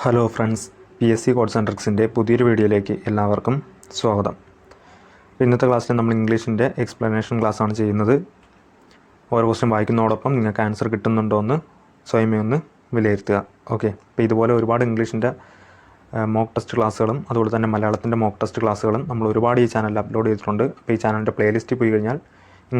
Hello friends, PSC codes and ട്രിക്സിൻ്റെ പുതിയൊരു വീഡിയോയിലേക്ക് എല്ലാവർക്കും സ്വാഗതം. ഇന്നത്തെ ക്ലാസ്സിൽ നമ്മൾ ഇംഗ്ലീഷിൻ്റെ എക്സ്പ്ലനേഷൻ ക്ലാസ്സാണ് ചെയ്യുന്നത്. ഓരോ ക്വസ്റ്റ്യൻ വായിക്കുന്നതോടൊപ്പം നിങ്ങൾക്ക് ആൻസർ കിട്ടുന്നുണ്ടോ എന്ന് സ്വയമേ ഒന്ന് വിലയിരുത്തുക. ഓക്കെ, അപ്പോൾ ഇതുപോലെ ഒരുപാട് ഇംഗ്ലീഷിൻ്റെ മോക്ക് ടെസ്റ്റ് ക്ലാസ്സുകളും അതുപോലെ തന്നെ മലയാളത്തിൻ്റെ മോക്ക് ടെസ്റ്റ് ക്ലാസ്സുകളും നമ്മൾ ഒരുപാട് ഈ ചാനലിൽ അപ്ലോഡ് ചെയ്തിട്ടുണ്ട്. അപ്പോൾ ഈ ചാനലിൻ്റെ പ്ലേലിസ്റ്റിൽ പോയി കഴിഞ്ഞാൽ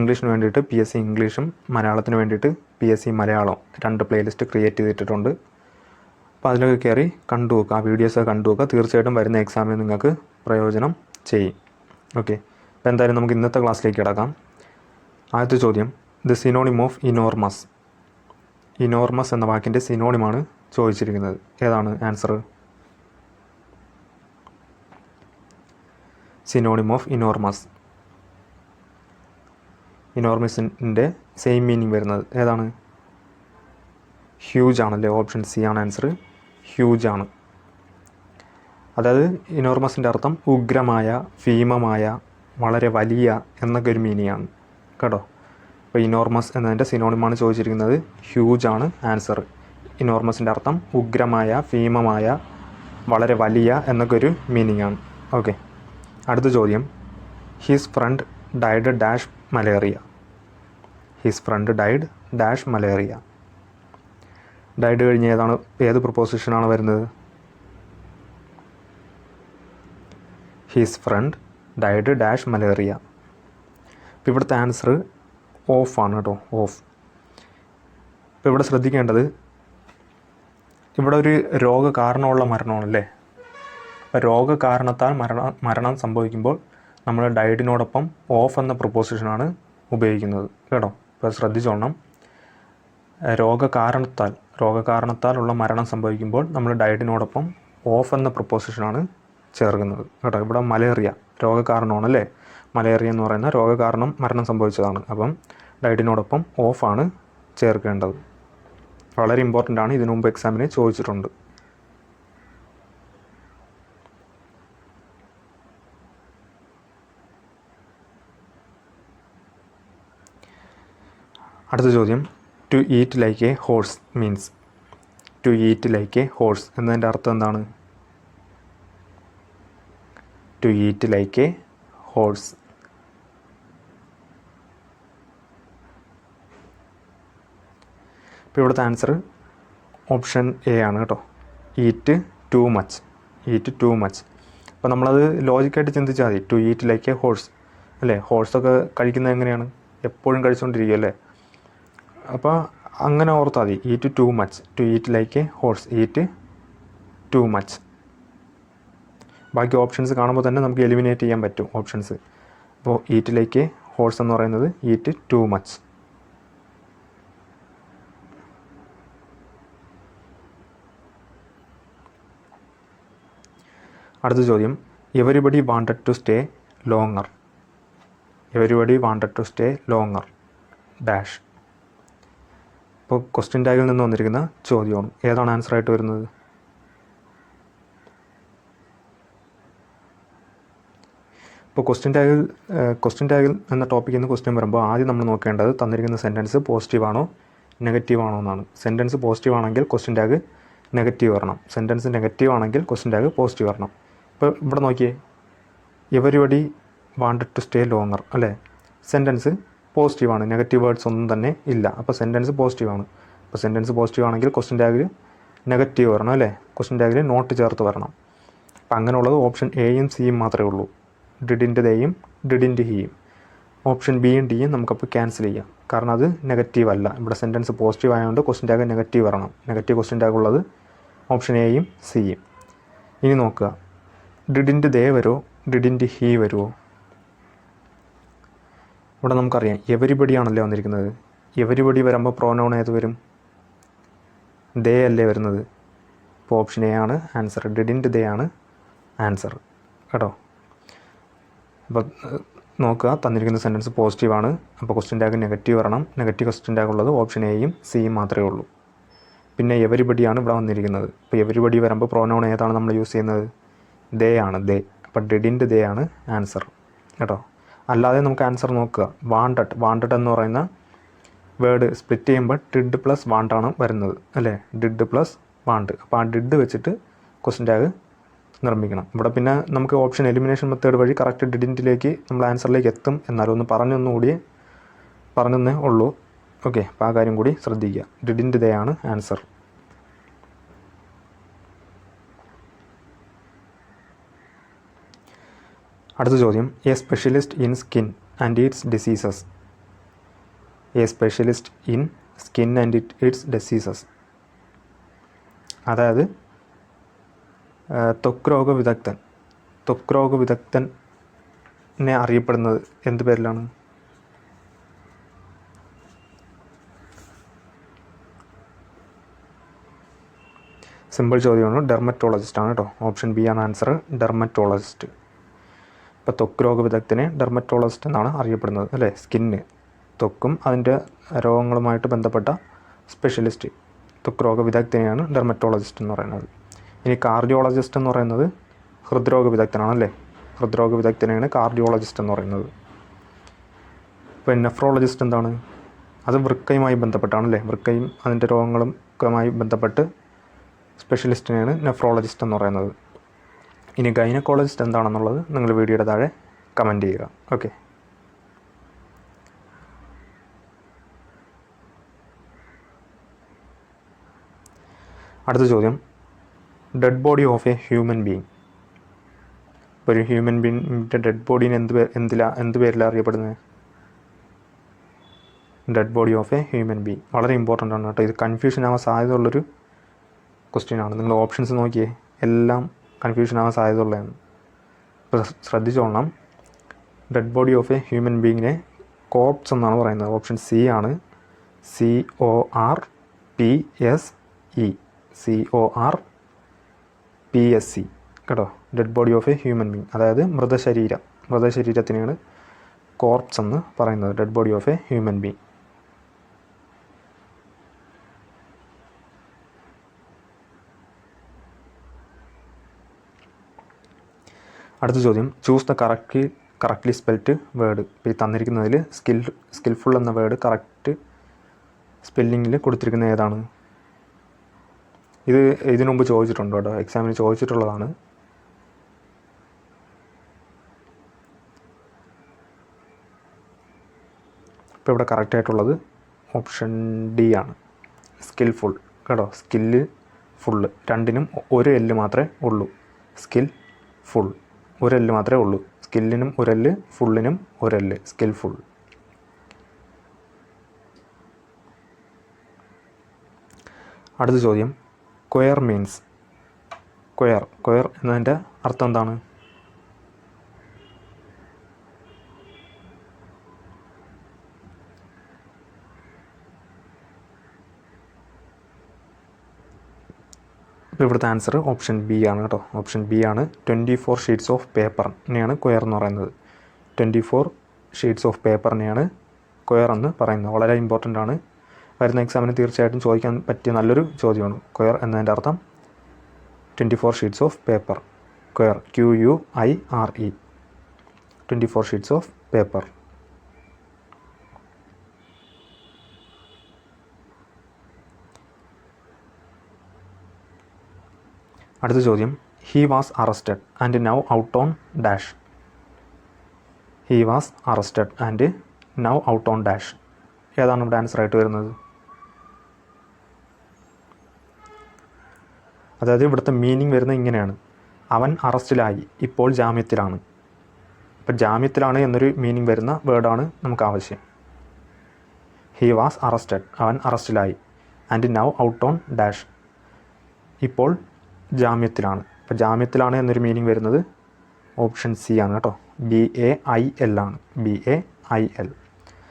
ഇംഗ്ലീഷിന് വേണ്ടിയിട്ട് PSC ഇംഗ്ലീഷും മലയാളത്തിന് വേണ്ടിയിട്ട് PSC മലയാളവും 2 പ്ലേലിസ്റ്റ് ക്രിയേറ്റ് ചെയ്തിട്ടുണ്ട്. അപ്പോൾ അതിലൊക്കെ കയറി കണ്ടു നോക്കുക, ആ വീഡിയോസൊക്കെ കണ്ടു നോക്കുക. തീർച്ചയായിട്ടും വരുന്ന എക്സാമിന് നിങ്ങൾക്ക് പ്രയോജനം ചെയ്യും. ഓക്കെ, അപ്പോൾ എന്തായാലും നമുക്ക് ഇന്നത്തെ ക്ലാസ്സിലേക്ക് കിടക്കാം. ആദ്യത്തെ ചോദ്യം, the synonym of enormous. Enormous എന്ന വാക്കിൻ്റെ സിനോണിമാണ് ചോദിച്ചിരിക്കുന്നത്. ഏതാണ് ആൻസർ? Synonym of enormous. ഇനോർമസിൻ്റെ സെയിം മീനിങ് വരുന്നത് ഏതാണ്? ഹ്യൂജ് ആണല്ലേ. ഓപ്ഷൻ സി ആണ് ആൻസർ. ഹ്യൂജ് ആണ്. അതായത് ഇനോർമസിൻ്റെ അർത്ഥം ഉഗ്രമായ, ഭീമമായ, വളരെ വലിയ എന്നൊക്കെ ഒരു മീനിങ് ആണ് കേട്ടോ. അപ്പോൾ ഇനോർമസ് എന്നതിൻ്റെ സിനോണിമാണ് ചോദിച്ചിരിക്കുന്നത്. ഹ്യൂജ് ആണ് ആൻസർ. ഇനോർമസിൻ്റെ അർത്ഥം ഉഗ്രമായ, ഭീമമായ, വളരെ വലിയ എന്നൊക്കെ ഒരു മീനിങ് ആണ്. ഓക്കെ, അടുത്ത ചോദ്യം, his friend died dash malaria. His friend died dash malaria. Died കഴിഞ്ഞ് ഏത് പ്രൊപ്പോസിഷനാണ് വരുന്നത്? His friend died dash malaria. അപ്പോൾ ഇവിടുത്തെ ആൻസർ ഓഫ് ആണ് കേട്ടോ, ഓഫ്. ഇപ്പോൾ ഇവിടെ ശ്രദ്ധിക്കേണ്ടത്, ഇവിടെ ഒരു രോഗകാരണമുള്ള മരണമാണല്ലേ. അപ്പോൾ രോഗകാരണത്താൽ മരണം സംഭവിക്കുമ്പോൾ നമ്മൾ ഡൈഡിനോടൊപ്പം ഓഫ് എന്ന പ്രൊപ്പോസിഷനാണ് ഉപയോഗിക്കുന്നത് കേട്ടോ. ഇപ്പോൾ ശ്രദ്ധിച്ചോളണം. രോഗകാരണത്താലുള്ള മരണം സംഭവിക്കുമ്പോൾ നമ്മൾ ഡൈഡിനോടൊപ്പം ഓഫ് എന്ന പ്രൊപ്പോസിഷനാണ് ചേർക്കുന്നത് കേട്ടോ. ഇവിടെ മലേറിയ രോഗകാരണമാണല്ലേ. മലേറിയ എന്ന് പറയുന്ന രോഗകാരണം മരണം സംഭവിച്ചതാണ്. അപ്പം ഡൈഡിനോടൊപ്പം ഓഫാണ് ചേർക്കേണ്ടത്. വളരെ ഇമ്പോർട്ടൻ്റ് ആണ്. ഇതിനു മുമ്പ് എക്സാമിന് ചോദിച്ചിട്ടുണ്ട്. അടുത്ത ചോദ്യം, to eat like a horse means. To eat like a horse എന്നതിൻ്റെ അർത്ഥം എന്താണ്? To eat like a horse. ഇപ്പോൾ ഇവിടുത്തെ ആൻസർ ഓപ്ഷൻ എ ആണ് കേട്ടോ. Eat too much. Eat too much. അപ്പോൾ നമ്മളത് ലോജിക്കായിട്ട് ചിന്തിച്ചാൽ മതി. To eat like a horse അല്ലേ. ഹോഴ്സൊക്കെ കഴിക്കുന്നത് എങ്ങനെയാണ്? എപ്പോഴും കഴിച്ചുകൊണ്ടിരിക്കും അല്ലേ. അപ്പോൾ അങ്ങനെ ഓർത്താൽ മതി. Eat too much. To eat like a horse. Eat too much. ബാക്കി ഓപ്ഷൻസ് കാണുമ്പോൾ തന്നെ നമുക്ക് എലിമിനേറ്റ് ചെയ്യാൻ പറ്റും ഓപ്ഷൻസ്. അപ്പോൾ ഈറ്റ് ലൈക്ക് എ ഹോഴ്സ് എന്ന് പറയുന്നത് ഈറ്റ് ടു മച്ച്. അടുത്ത ചോദ്യം, everybody wanted to stay longer. Everybody wanted to stay longer dash. ഇപ്പോൾ ക്വസ്റ്റ്യൻ ടാഗിൽ നിന്ന് വന്നിരിക്കുന്ന ചോദ്യമാണ്. ഏതാണ് ആൻസർ ആയിട്ട് വരുന്നത്? ഇപ്പോൾ ക്വസ്റ്റ്യൻ ടാഗിൽ എന്ന ടോപ്പിക്കിൽ നിന്ന് ക്വസ്റ്റ്യൻ വരുമ്പോൾ ആദ്യം നമ്മൾ നോക്കേണ്ടത് തന്നിരിക്കുന്ന സെൻറ്റൻസ് പോസിറ്റീവ് ആണോ നെഗറ്റീവ് ആണോ എന്നാണ്. സെൻറ്റൻസ് പോസിറ്റീവ് ആണെങ്കിൽ ക്വസ്റ്റ്യൻ ടാഗ് നെഗറ്റീവ് വരണം. സെൻറ്റൻസ് നെഗറ്റീവ് ആണെങ്കിൽ ക്വസ്റ്റ്യൻ ടാഗ് പോസിറ്റീവ് വരണം. ഇപ്പോൾ ഇവിടെ നോക്കിയേ, everybody wanted to stay longer അല്ലേ. സെൻറ്റൻസ് പോസിറ്റീവാണ്, നെഗറ്റീവ് വേർഡ്സ് ഒന്നും തന്നെ ഇല്ല. അപ്പോൾ സെൻറ്റൻസ് പോസിറ്റീവാണ്. അപ്പോൾ സെൻറ്റൻസ് പോസിറ്റീവ് ആണെങ്കിൽ ക്വസ്റ്റ്യൻ ടാഗിൽ നെഗറ്റീവ് വരണം അല്ലേ. ക്വസ്റ്റ്യൻ ടാഗിൽ നോട്ട് ചേർത്ത് വരണം. അപ്പോൾ അങ്ങനെയുള്ളത് ഓപ്ഷൻ എയും സിയും മാത്രമേ ഉള്ളൂ. ഡിഡിൻ്റെ ദയും ഡിഡിൻ്റെ ഹിയും. ഓപ്ഷൻ ബിയും ഡിയും നമുക്കപ്പോൾ ക്യാൻസൽ ചെയ്യാം. കാരണം അത് നെഗറ്റീവ് അല്ല. ഇവിടെ സെൻറ്റൻസ് പോസിറ്റീവ് ആയതുകൊണ്ട് ക്വസ്റ്റ്യൻ ടാഗ് നെഗറ്റീവ് വരണം. നെഗറ്റീവ് ക്വസ്റ്റ്യൻ ടാഗ് ഉള്ളത് ഓപ്ഷൻ എയും സിയും. ഇനി നോക്കുക, ഡിഡിൻ്റെ ദേ വരുമോ ഡിഡിൻ്റെ ഹി വരുമോ? ഇവിടെ നമുക്കറിയാം എവരിബഡി ആണല്ലേ വന്നിരിക്കുന്നത്. എവരിബഡി വരുമ്പോൾ പ്രോനൗൺ ഏത് വരും? ദേ അല്ലേ വരുന്നത്. ഇപ്പോൾ ഓപ്ഷൻ എ ആണ് ആൻസർ. ഡിഡിൻ്റെ ദേ ആണ് ആൻസർ കേട്ടോ. അപ്പോൾ നോക്കുക, തന്നിരിക്കുന്ന സെൻറ്റൻസ് പോസിറ്റീവാണ്. അപ്പോൾ ക്വസ്റ്റ്യൻ ടാഗ് നെഗറ്റീവ് വരണം. നെഗറ്റീവ് ക്വസ്റ്റ്യൻ ടാഗ് ഉള്ളത് ഓപ്ഷൻ എയും സിയും മാത്രമേ ഉള്ളൂ. പിന്നെ എവരിബഡിയാണ് ഇവിടെ വന്നിരിക്കുന്നത്. അപ്പോൾ എവരിബഡി വരുമ്പോൾ പ്രോനൗൺ ഏതാണ് നമ്മൾ യൂസ് ചെയ്യുന്നത്? ദേ ആണ്, ദേ. അപ്പോൾ ഡിഡിൻ്റെ ദേ ആണ് ആൻസർ കേട്ടോ. അല്ലാതെ നമുക്ക് ആൻസർ നോക്കുക. വാണ്ടഡ് എന്ന് പറയുന്ന വേർഡ് സ്പ്ലിറ്റ് ചെയ്യുമ്പോൾ ഡിഡ് പ്ലസ് വാണ്ടാണ് വരുന്നത് അല്ലേ. Did plus want. അപ്പോൾ ആ ഡിഡ് വെച്ചിട്ട് ക്വസ്റ്റ്യൻ ടാഗ് നിർമ്മിക്കണം. ഇവിടെ പിന്നെ നമുക്ക് ഓപ്ഷൻ എലിമിനേഷൻ മെത്തേഡ് വഴി കറക്റ്റ് ഡിഡിൻറ്റിലേക്ക് നമ്മൾ ആൻസറിലേക്ക് എത്തും. എന്നാലും ഒന്ന് പറഞ്ഞെന്നേ ഉള്ളൂ. ഓക്കെ, അപ്പോൾ ആ കാര്യം കൂടി ശ്രദ്ധിക്കുക. ഡിഡിൻറ്റ് ദയാണ് ആൻസർ. അടുത്ത ചോദ്യം, a specialist in skin and its diseases. A specialist in skin and its diseases, അതായത് ത്വക്ക് രോഗ വിദഗ്ധനെ അറിയപ്പെടുന്നത് എന്ത് പേരിലാണ്? സിമ്പിൾ ചോദ്യമാണ്. ഡെർമറ്റോളജിസ്റ്റ് ആണ് കേട്ടോ. ഓപ്ഷൻ ബി ആണ് ആൻസർ, ഡെർമറ്റോളജിസ്റ്റ്. ഇപ്പോൾ ത്വക്ക് രോഗ വിദഗ്ധനെ ഡെർമറ്റോളജിസ്റ്റ് എന്നാണ് അറിയപ്പെടുന്നത് അല്ലേ. സ്കിന്ന്, ത്വക്കും അതിൻ്റെ രോഗങ്ങളുമായിട്ട് ബന്ധപ്പെട്ട സ്പെഷ്യലിസ്റ്റ്, ത്വക്ക് രോഗ വിദഗ്ധനെയാണ് ഡെർമറ്റോളജിസ്റ്റ് എന്ന് പറയുന്നത്. ഇനി കാർഡിയോളജിസ്റ്റ് എന്ന് പറയുന്നത് ഹൃദ്രോഗ വിദഗ്ധനാണ് അല്ലേ. ഹൃദ്രോഗ വിദഗ്ധനെയാണ് കാർഡിയോളജിസ്റ്റ് എന്ന് പറയുന്നത്. ഇപ്പോൾ നെഫ്രോളജിസ്റ്റ് എന്താണ്? അത് വൃക്കയുമായി ബന്ധപ്പെട്ടാണ് അല്ലേ. വൃക്കയും അതിൻ്റെ രോഗങ്ങളുമായി ബന്ധപ്പെട്ട് സ്പെഷ്യലിസ്റ്റിനെയാണ് നെഫ്രോളജിസ്റ്റ് എന്ന് പറയുന്നത്. ഇനി ഗൈനക്കോളജിസ്റ്റ് എന്താണെന്നുള്ളത് നിങ്ങൾ വീഡിയോയുടെ താഴെ കമൻറ്റ് ചെയ്യുക. ഓക്കെ, അടുത്ത ചോദ്യം, dead body of a human being. ഇപ്പോൾ ഒരു ഹ്യൂമൻ ബീങ്ങിൻ്റെ ഡെഡ് ബോഡീനെ എന്ത് പേരിലാണ് അറിയപ്പെടുന്നത്? Dead body of a human being. വളരെ ഇമ്പോർട്ടൻ്റ് ആണ് കേട്ടോ. ഇത് കൺഫ്യൂഷൻ ആവാൻ സാധ്യതയുള്ളൊരു ക്വസ്റ്റ്യനാണ്. നിങ്ങൾ ഓപ്ഷൻസ് നോക്കിയേ, എല്ലാം കൺഫ്യൂഷൻ ആവാൻ സാധ്യതയുള്ളതാണ്. അപ്പോൾ ശ്രദ്ധിച്ചോളണം. Dead body of a human ബീങ്ങിനെ കോർപ്സ് എന്നാണ് പറയുന്നത്. ഓപ്ഷൻ സി ആണ്, CORPSE കേട്ടോ. Dead body of a human being, അതായത് മൃതശരീരത്തിനെയാണ് കോർപ്സ് എന്ന് പറയുന്നത്. Dead body of a human being. അടുത്ത ചോദ്യം, choose the correctly spelled word. ഇപ്പോൾ ഈ തന്നിരിക്കുന്നതിൽ സ്കിൽഫുൾ എന്ന വേർഡ് കറക്റ്റ് സ്പെല്ലിങ്ങിൽ കൊടുത്തിരിക്കുന്ന ഏതാണ്? ഇത് ഇതിനു മുമ്പ് ചോദിച്ചിട്ടുണ്ട് കേട്ടോ, എക്സാമിന് ചോദിച്ചിട്ടുള്ളതാണ്. ഇപ്പോൾ ഇവിടെ കറക്റ്റായിട്ടുള്ളത് ഓപ്ഷൻ ഡി ആണ്, സ്കിൽഫുൾ കേട്ടോ. സ്കില്ല് ഫുള്ള്, രണ്ടിനും ഒരു എല്ല് മാത്രമേ ഉള്ളൂ. സ്കിൽ ഫുൾ ഒരു എല്ല് മാത്രമേ ഉള്ളൂ. സ്കില്ലിനും ഒരെല്ല്, ഫുള്ളിനും ഒരെല്ല്, സ്കിൽഫുൾ. അടുത്ത ചോദ്യം, ക്വയർ മീൻസ്. ക്വയർ എന്നതിൻ്റെ അർത്ഥം എന്താണ്? അപ്പോൾ ഇവിടുത്തെ ആൻസർ ഓപ്ഷൻ ബി ആണ് കേട്ടോ. ഓപ്ഷൻ ബി ആണ്. 24 ഷീറ്റ്സ് ഓഫ് പേപ്പറിനെയാണ് ക്വയർ എന്ന് പറയുന്നത്. 24 ഷീറ്റ്സ് ഓഫ് പേപ്പറിനെയാണ് ക്വയർ എന്ന് പറയുന്നത്. വളരെ ഇമ്പോർട്ടൻ്റ് ആണ്. വരുന്ന എക്സാമിന് തീർച്ചയായിട്ടും ചോദിക്കാൻ പറ്റിയ നല്ലൊരു ചോദ്യമാണ്. ക്വയർ എന്നതിൻ്റെ അർത്ഥം 24 sheets of paper. Choir, QUIRE, 24 sheets of paper. അടുത്ത ചോദ്യം, he was arrested and now out on dash. He was arrested and now out on dash. ഏതാണ് ഇവിടെ ആൻസർ ആയിട്ട് വരുന്നത്? അതായത് ഇവിടുത്തെ മീനിങ് വരുന്നത് ഇങ്ങനെയാണ്, അവൻ അറസ്റ്റിലായി, ഇപ്പോൾ ജാമ്യത്തിലാണ്. ഇപ്പോൾ ജാമ്യത്തിലാണ് എന്നൊരു മീനിങ് വരുന്ന വേർഡാണ് നമുക്ക് ആവശ്യം. ഹി വാസ് അറസ്റ്റഡ്, അവൻ അറസ്റ്റിലായി, and now out on dash, ഇപ്പോൾ ജാമ്യത്തിലാണ്. ഇപ്പോൾ ജാമ്യത്തിലാണ് എന്നൊരു മീനിങ് വരുന്നത് ഓപ്ഷൻ സി ആണ് കേട്ടോ. BAIL ആണ്, BAIL.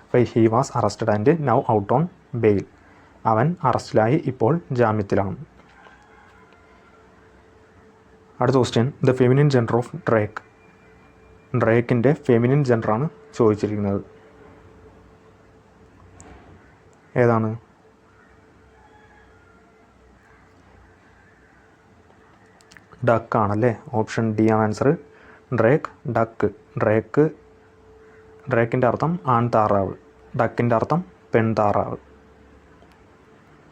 അപ്പോൾ he was arrested and now out on bail, അവൻ അറസ്റ്റിലായി, ഇപ്പോൾ ജാമ്യത്തിലാണ്. അടുത്ത question, the feminine gender of drake. ഡ്രേക്കിൻ്റെ ഫെമിനിൻ ജെൻഡറാണ് ചോദിച്ചിരിക്കുന്നത്. ഏതാണ്? ഡക്ക് ആണല്ലേ. ഓപ്ഷൻ ഡി ആണ് ആൻസർ. Drake, duck. ഡ്രേക്കിൻ്റെ അർത്ഥം ആൺതാറാവ്, ഡക്കിൻ്റെ അർത്ഥം പെൺതാറാവ്.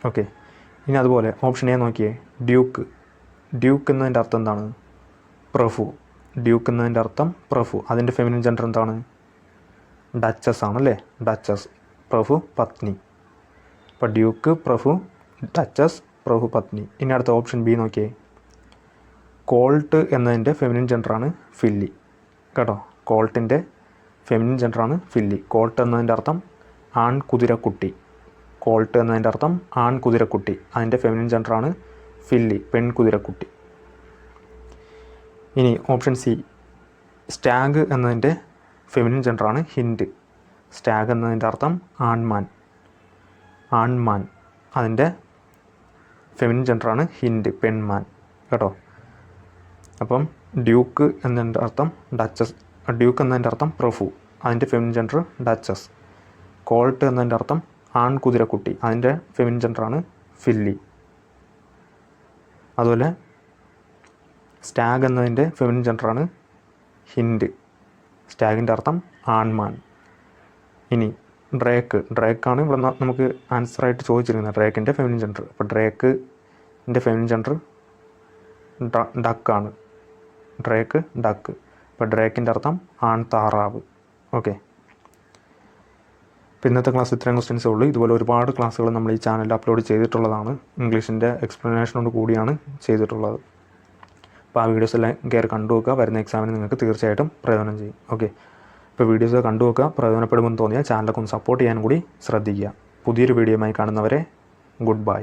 ഓക്കെ, ഇനി അതുപോലെ ഓപ്ഷൻ എ നോക്കിയേ, ഡ്യൂക്ക്. ഡ്യൂക്ക് എന്നതിൻ്റെ അർത്ഥം എന്താണ്? പ്രഭു. ഡ്യൂക്ക് എന്നതിൻ്റെ അർത്ഥം പ്രഭു. അതിൻ്റെ ഫെമിനിൻ ജെൻഡർ എന്താണ്? ഡച്ചസ് ആണല്ലേ. ഡച്ചസ്, പ്രഭു, പത്നി. അപ്പോൾ ഡ്യൂക്ക്, പ്രഭു, ഡച്ചസ്, പ്രഭു, പത്നി. ഇനി അടുത്ത ഓപ്ഷൻ ബി നോക്കിയേ. കോൾട്ട് എന്നതിൻ്റെ ഫെമിനിൻ ജെൻഡറാണ് ഫില്ലി. കേട്ടോ, കോൾട്ടിൻ്റെ ഫെമിനിൻ ജെൻഡറാണ് ഫില്ലി. കോൾട്ട് എന്നതിൻ്റെ അർത്ഥം ആൺകുതിരക്കുട്ടി. കോൾട്ട് എന്നതിൻ്റെ അർത്ഥം ആൺകുതിരക്കുട്ടി. അതിൻ്റെ ഫെമിനിൻ ജെൻഡറാണ് ഫില്ലി, പെൺകുതിരക്കുട്ടി. ഇനി ഓപ്ഷൻ സി. സ്റ്റാഗ് എന്നതിൻ്റെ ഫെമിനിൻ ജെൻഡറാണ് ഹിൻഡ്. സ്റ്റാഗ് എന്നതിൻ്റെ അർത്ഥം ആൺമാൻ. ആൺമാൻ. അതിൻ്റെ ഫെമിനിൻ ജെൻഡറാണ് ഹിൻഡ്, പെൺമാൻ. കേട്ടോ. അപ്പം ഡ്യൂക്ക് എന്നതിൻ്റെ അർത്ഥം ഡച്ചസ്. ഡ്യൂക്ക് എന്നതിൻ്റെ അർത്ഥം പ്രഭു. അതിൻ്റെ ഫെമിനിൻ ജെൻഡർ ഡച്ചസ്. കോൾട്ട് എന്നതിൻ്റെ അർത്ഥം ആൺകുതിരക്കുട്ടി. അതിൻ്റെ ഫെമിനിൻ ജെൻഡറാണ് ഫില്ലി. അതുപോലെ സ്റ്റാഗ് എന്നതിൻ്റെ ഫെമിനിൻ ജെൻഡറാണ് ഹിൻഡ്. സ്റ്റാഗിൻ്റെ അർത്ഥം ആൺമാൻ. ഇനി ഡ്രേക്കാണ് ഇവിടെ നമുക്ക് ആൻസറായിട്ട് ചോദിച്ചിരിക്കുന്നത്, ഡ്രേക്കിൻ്റെ ഫെമിനിൻ ജെൻഡർ. അപ്പോൾ ഡ്രേക്കിൻ്റെ ഫെമിനിൻ ജെൻഡർ ഡക്കാണ്. Drake, duck. അപ്പോൾ ഡ്രേക്കിൻ്റെ അർത്ഥം ആൺതാറാവ്. ഓക്കെ. അപ്പോൾ ഇന്നത്തെ ക്ലാസ് ഇത്രയും ക്വസ്റ്റ്യൻസേ ഉള്ളൂ. ഇതുപോലെ ഒരുപാട് ക്ലാസ്സുകൾ നമ്മൾ ഈ ചാനലിൽ അപ്ലോഡ് ചെയ്തിട്ടുള്ളതാണ്. ഇംഗ്ലീഷിൻ്റെ എക്സ്പ്ലനേഷനോട് കൂടിയാണ് ചെയ്തിട്ടുള്ളത്. അപ്പോൾ ആ വീഡിയോസ് എല്ലാം കയറി കണ്ടു വെക്കുക. വരുന്ന എക്സാമിന് നിങ്ങൾക്ക് തീർച്ചയായിട്ടും പ്രയോജനം ചെയ്യും. ഓക്കെ. ഇപ്പോൾ വീഡിയോസ് കണ്ടു വെക്കുക. പ്രയോജനപ്പെടുമെന്ന് തോന്നിയാൽ ചാനലൊക്കെ ഒന്ന് സപ്പോർട്ട് ചെയ്യാൻ കൂടി ശ്രദ്ധിക്കുക. പുതിയൊരു വീഡിയോയുമായി കാണുന്നവരെ ഗുഡ് ബൈ.